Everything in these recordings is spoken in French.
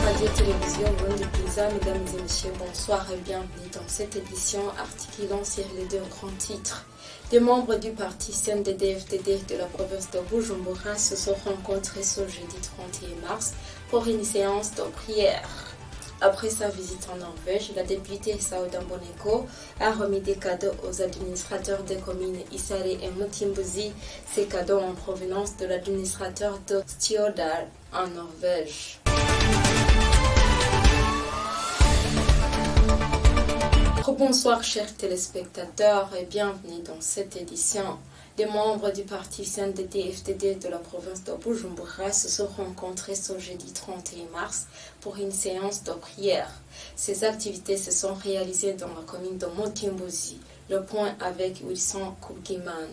Radio-Télévision Burundi Bwiza, mesdames et messieurs, bonsoir et bienvenue dans cette édition articulant sur les deux grands titres. Des membres du parti CNDD-FDD de la province de Bujumbura se sont rencontrés ce jeudi 31 mars pour une séance de prière. Après sa visite en Norvège, la députée Saouda Mboneko a remis des cadeaux aux administrateurs des communes Isare et Mutimbuzi, ces cadeaux en provenance de l'administrateur de Stjørdal en Norvège. Bonsoir chers téléspectateurs et bienvenue dans cette édition. Des membres du parti CNDD-FDD de la province de Bujumbura se sont rencontrés ce jeudi 31 mars pour une séance de prière. Ces activités se sont réalisées dans la commune de Mutimbuzi. Le point avec Wilson Kubgiman.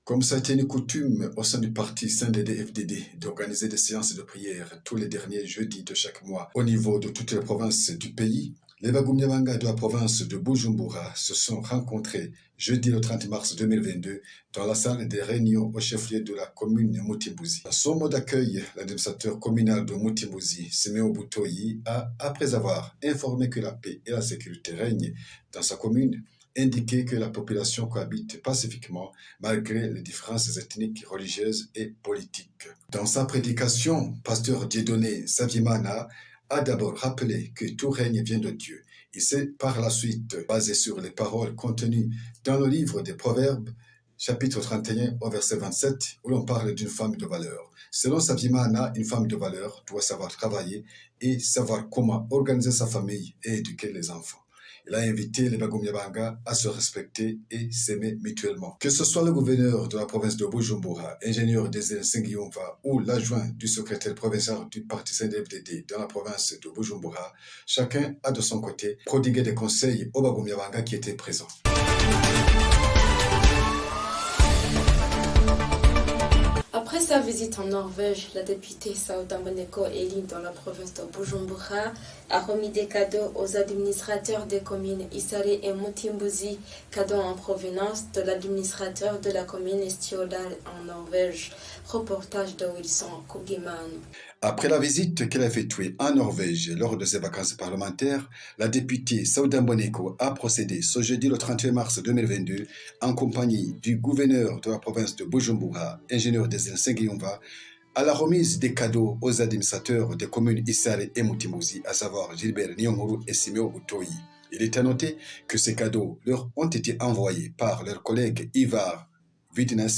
Comme ça a été une coutume au sein du parti CNDD-FDD d'organiser des séances de prière tous les derniers jeudis de chaque mois au niveau de toutes les provinces du pays, les Bagumyabanga de la province de Bujumbura se sont rencontrés jeudi le 30 mars 2022 dans la salle des réunions au chef-lieu de la commune de Mutimbuzi. À son mot d'accueil, l'administrateur communal de Mutimbuzi, Siméo Butoyi, après avoir informé que la paix et la sécurité règnent dans sa commune, indiqué que la population cohabite pacifiquement malgré les différences ethniques, religieuses et politiques. Dans sa prédication, pasteur Dieudonné Saviemana a d'abord rappelé que tout règne vient de Dieu. Il s'est par la suite basé sur les paroles contenues dans le livre des Proverbes, chapitre 31 au verset 27, où l'on parle d'une femme de valeur. Selon Saviemana, une femme de valeur doit savoir travailler et savoir comment organiser sa famille et éduquer les enfants. Il a invité les Bagumyabanga à se respecter et s'aimer mutuellement. Que ce soit le gouverneur de la province de Bujumbura, ingénieur Désiré Sengiyumva ou l'adjoint du secrétaire provincial du parti CNDD-FDD dans la province de Bujumbura, chacun a de son côté prodigué des conseils aux Bagumyabanga qui étaient présents. Après sa visite en Norvège, la députée Saouda Mboneko, élue dans la province de Bujumbura, a remis des cadeaux aux administrateurs des communes Isare et Mutimbuzi, cadeaux en provenance de l'administrateur de la commune Stjørdal en Norvège. Reportage de Wilson Kubgiman. Après la visite qu'elle a effectuée en Norvège lors de ses vacances parlementaires, la députée Saouda Mboneko a procédé ce jeudi le 31 mars 2022 en compagnie du gouverneur de la province de Bujumbura, ingénieur Désiré Sengiyumva, à la remise des cadeaux aux administrateurs des communes Isare et Mutimbuzi, à savoir Gilbert Nyonguru et Siméo Butoyi. Il est à noter que ces cadeaux leur ont été envoyés par leur collègue Ivar Vidnes,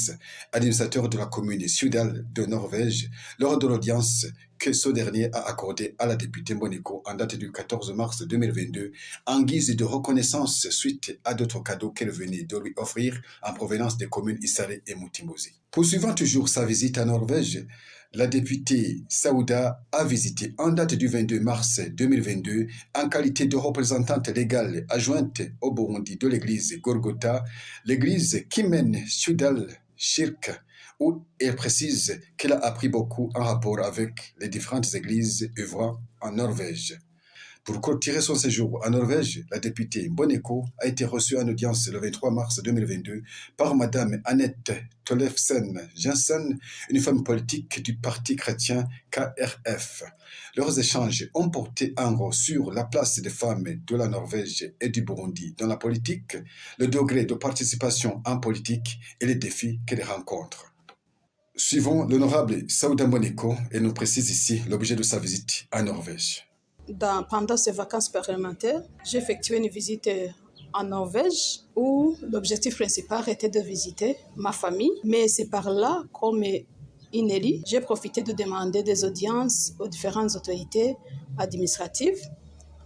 administrateur de la commune Stjørdal de Norvège, lors de l'audience que ce dernier a accordée à la députée Mboneko en date du 14 mars 2022 en guise de reconnaissance suite à d'autres cadeaux qu'elle venait de lui offrir en provenance des communes Isare et Mutimbuzi. Poursuivant toujours sa visite à Norvège, la députée Saouda a visité en date du 22 mars 2022 en qualité de représentante légale adjointe au Burundi de l'église Golgotha, l'église Kimen Stjørdal Kirke, où elle précise qu'elle a appris beaucoup en rapport avec les différentes églises œuvrant en Norvège. Pour clôturer son séjour en Norvège, la députée Mboneko a été reçue en audience le 23 mars 2022 par Madame Annette Tollefsen Jensen, une femme politique du parti chrétien KrF. Leurs échanges ont porté en gros sur la place des femmes de la Norvège et du Burundi dans la politique, le degré de participation en politique et les défis qu'elles rencontrent. Suivons l'honorable Saouda Mboneko et nous précise ici l'objet de sa visite en Norvège. Pendant ces vacances parlementaires, j'ai effectué une visite en Norvège où l'objectif principal était de visiter ma famille. Mais c'est par là, comme inédit, j'ai profité de demander des audiences aux différentes autorités administratives,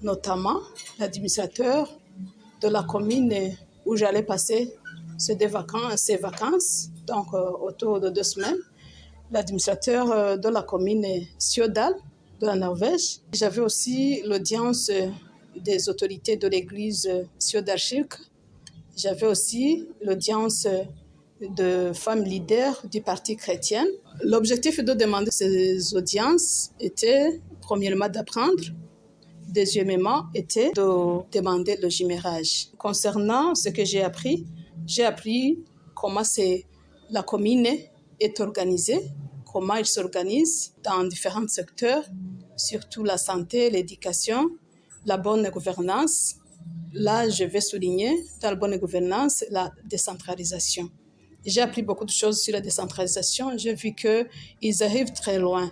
notamment l'administrateur de la commune où j'allais passer ces vacances, donc autour de 2 semaines, l'administrateur de la commune Stjørdal de la Norvège. J'avais aussi l'audience des autorités de l'église Stjørdal Kirke. J'avais aussi l'audience de femmes leaders du parti chrétien. L'objectif de demander ces audiences était, premièrement, d'apprendre. Deuxièmement, était de demander le jumelage. Concernant ce que j'ai appris comment c'est la commune est organisée, comment elle s'organise dans différents secteurs, surtout la santé, l'éducation, la bonne gouvernance. Là, je vais souligner dans la bonne gouvernance la décentralisation. J'ai appris beaucoup de choses sur la décentralisation. J'ai vu qu'ils arrivent très loin.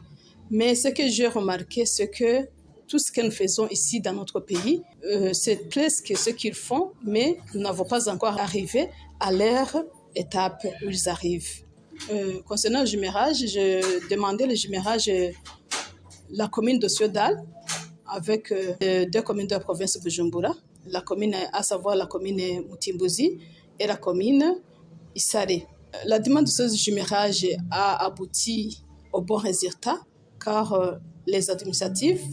Mais ce que j'ai remarqué, c'est que tout ce que nous faisons ici dans notre pays, c'est presque ce qu'ils font, mais nous n'avons pas encore arrivé à leur étape où ils arrivent. Concernant le jumelage, je demandais le jumelage la commune de Siodal avec 2 communes de la province de Bujumbura, la commune, à savoir la commune Mutimbuzi et la commune Isare. La demande de ce jumelage a abouti au bon résultat car les administratifs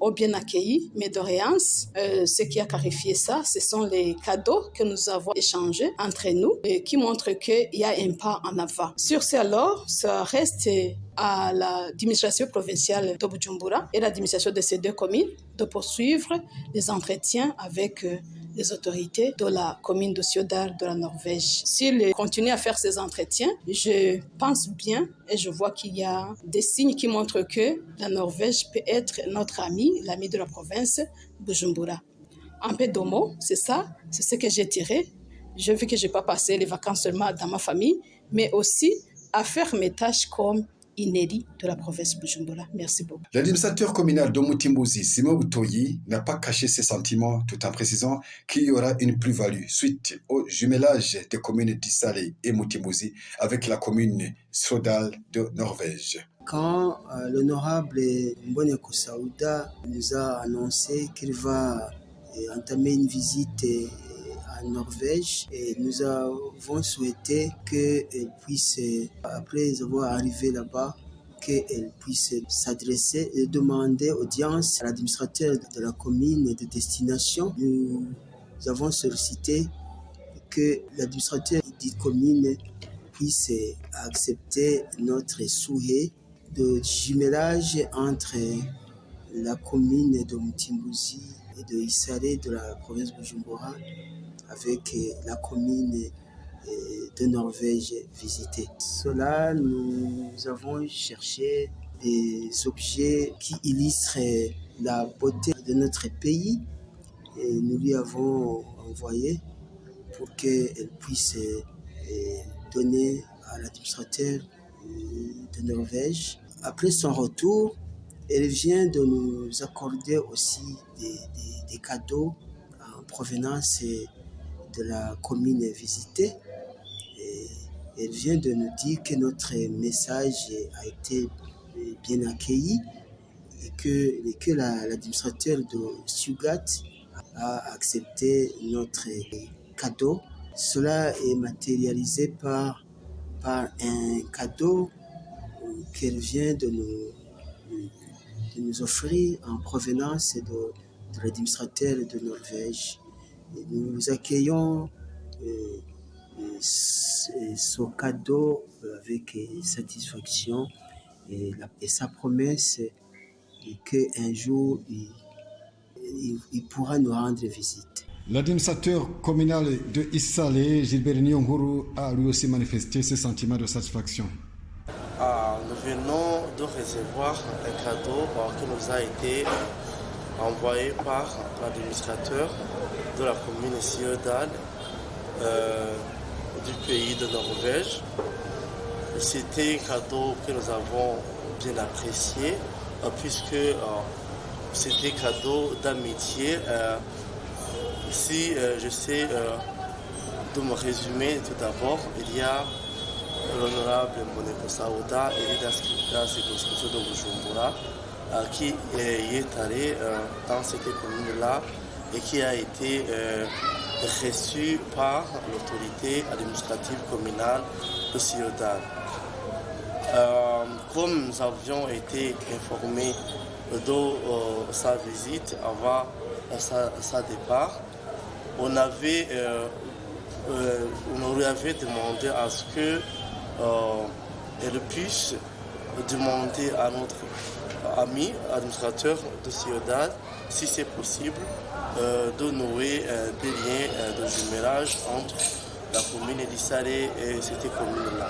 ont bien accueilli mes doléances. Ce qui a clarifié ça, ce sont les cadeaux que nous avons échangés entre nous et qui montrent qu'il y a un pas en avant. Sur ce alors, ça reste à l'administration provinciale de Bujumbura et l'administration de ces 2 communes de poursuivre les entretiens avec les autorités de la commune de Siodal de la Norvège. S'ils continuent à faire ces entretiens, je pense bien et je vois qu'il y a des signes qui montrent que la Norvège peut être notre ami, l'ami de la province Bujumbura. Un peu de mots, c'est ça, c'est ce que j'ai tiré. Je veux que je n'ai pas passé les vacances seulement dans ma famille, mais aussi à faire mes tâches comme inédit de la province Bujumbura. Merci beaucoup. L'administrateur communal de Mutimbuzi, Simon Butoyi, n'a pas caché ses sentiments tout en précisant qu'il y aura une plus-value suite au jumelage des communes d'Isale et Mutimbuzi avec la commune Siodal de Norvège. Quand l'honorable Mboneko Saouda nous a annoncé qu'il va entamer une visite en Norvège, et nous avons souhaité qu'elle puisse, après avoir arrivé là-bas, qu'elle puisse s'adresser et demander audience à l'administrateur de la commune de destination. Nous avons sollicité que l'administrateur de la commune puisse accepter notre souhait de jumelage entre la commune de Mutimbuzi et de Isare de la province de Bujumbura avec la commune de Norvège visitée. Cela, nous avons cherché des objets qui illustrent la beauté de notre pays et nous lui avons envoyé pour qu'elle puisse donner à l'administrateur de Norvège. Après son retour, elle vient de nous accorder aussi des cadeaux en provenance de la commune visitée. Et elle vient de nous dire que notre message a été bien accueilli et que l'administrateur de Sugat a accepté notre cadeau. Cela est matérialisé par un cadeau qu'elle vient de nous offrir en provenance de l'administrateur de Norvège. Et nous accueillons ce cadeau avec satisfaction et sa promesse qu'un jour il pourra nous rendre visite. L'administrateur communal de Isale, Gilbert Nyonguru, a lui aussi manifesté ses sentiments de satisfaction. Nous venons de recevoir un cadeau qui nous a été envoyé par l'administrateur de la commune Siodal du pays de Norvège. C'était un cadeau que nous avons bien apprécié puisque c'était un cadeau d'amitié. Si j'essaie de me résumer tout d'abord, il y a l'honorable Mboneko Saouda, élu dans la circonscription de Bujumbura, qui est allé dans cette commune-là et qui a été reçu par l'autorité administrative communale de Siodal. Comme nous avions été informés de sa visite avant sa départ, on lui avait demandé à ce qu'elle puisse demander à notre ami administrateur de Siodal, si c'est possible, de nouer des liens de jumelage entre la commune d'Issaré et cette commune-là.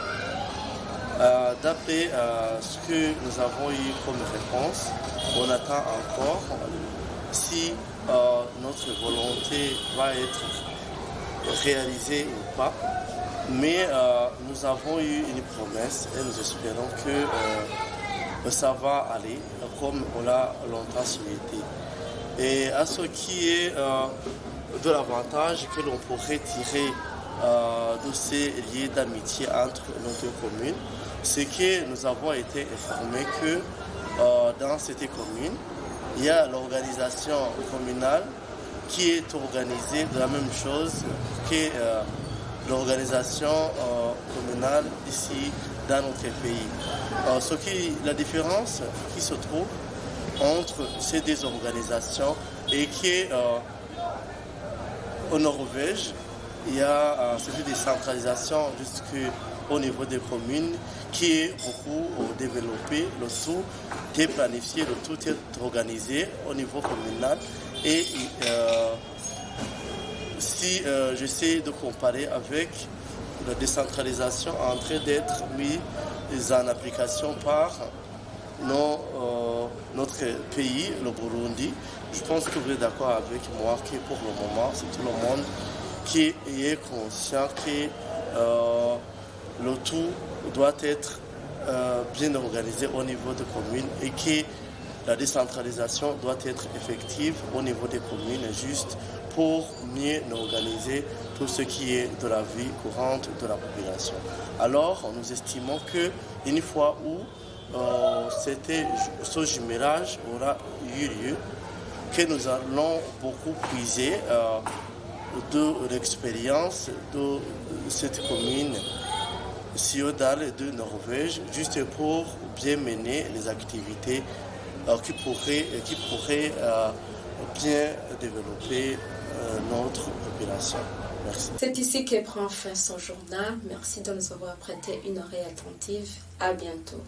D'après ce que nous avons eu comme réponse, on attend encore si notre volonté va être réalisée ou pas. Mais nous avons eu une promesse et nous espérons que ça va aller comme on l'a longtemps souhaité. Et à ce qui est de l'avantage que l'on pourrait tirer de ces liens d'amitié entre nos deux communes, c'est que nous avons été informés que dans cette commune, il y a l'organisation communale qui est organisée de la même chose que l'organisation communale ici dans notre pays. La différence qui se trouve entre ces deux organisations est qu'en Norvège, il y a cette décentralisation jusqu'au niveau des communes qui est beaucoup développée, le tout est planifié, le tout est organisé au niveau communal. Et si j'essaie de comparer avec la décentralisation en train d'être mise en application par notre pays, le Burundi, je pense que vous êtes d'accord avec moi que pour le moment, c'est tout le monde qui est conscient que le tout doit être bien organisé au niveau des communes et que la décentralisation doit être effective au niveau des communes, juste pour mieux organiser tout ce qui est de la vie courante de la population. Alors, nous estimons qu'une fois où ce jumelage aura eu lieu, que nous allons beaucoup puiser de l'expérience de cette commune Siodal de Norvège, juste pour bien mener les activités qui pourraient bien développer notre population. Merci. C'est ici que prend fin son journal. Merci de nous avoir prêté une oreille attentive. À bientôt.